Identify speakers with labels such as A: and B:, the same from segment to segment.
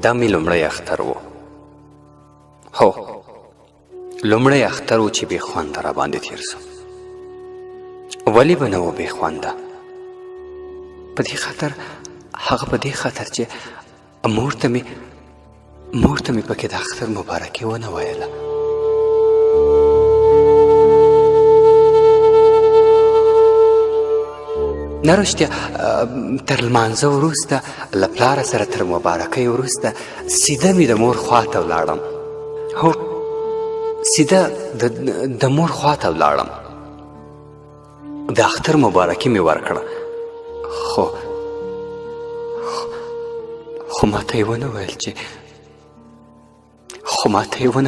A: دا مې لومړی اختر و. هو لومړی اختر و چې بې خونده را باندې تېر سو. ولې به نه و بې خونده؟ په دې خاطر هغه په دې خاطر چې مور ته مې پکې د اختر مبارکي ونه ویله. نه رښتیا تر لمانځه وروسته له پلاره سره تر مبارکۍ وروسته سیده مې د مور خوا ته ولاړم. هو سیده د مور خوا ته ولاړم. د اختر مبارکي مې ورکړه. خو ماته یې ونه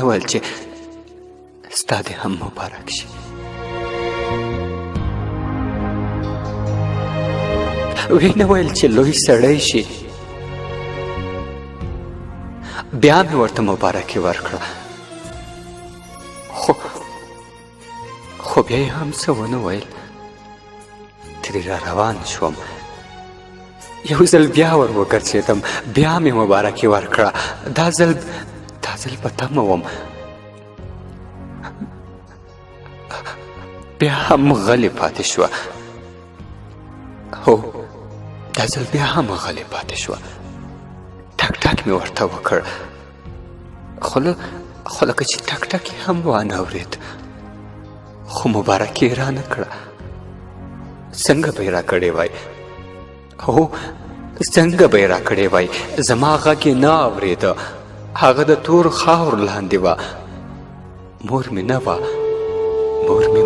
A: ویل چې ستا دې هم مبارک شي. ویې نه ویل چې لوی سړی شي. بیا مې ورته مبارکي ورکړه. خو بیا یې هم څه ونه ویل. ترې را روان شوم. یو ځل بیا ور وګرځېدم. بیا مې مبارکي ورکړه. دا ځل په تمه وم. بیا هم غلې پاتې شوه. هو دا ځل بیا هم غلې پاتې شوه. ټک ټک مې ورته وکړ. خو لکه چې ټک ټک یې هم وانه اورېد. خو مبارکي یې رانه کړه. څنګه به یې راکړې وای؟ هو څنګه به یې راکړې وای؟ زما غږ یې نه اورېده. هغه د تور خاور لاندې وه. مور مې نه وه. مور مې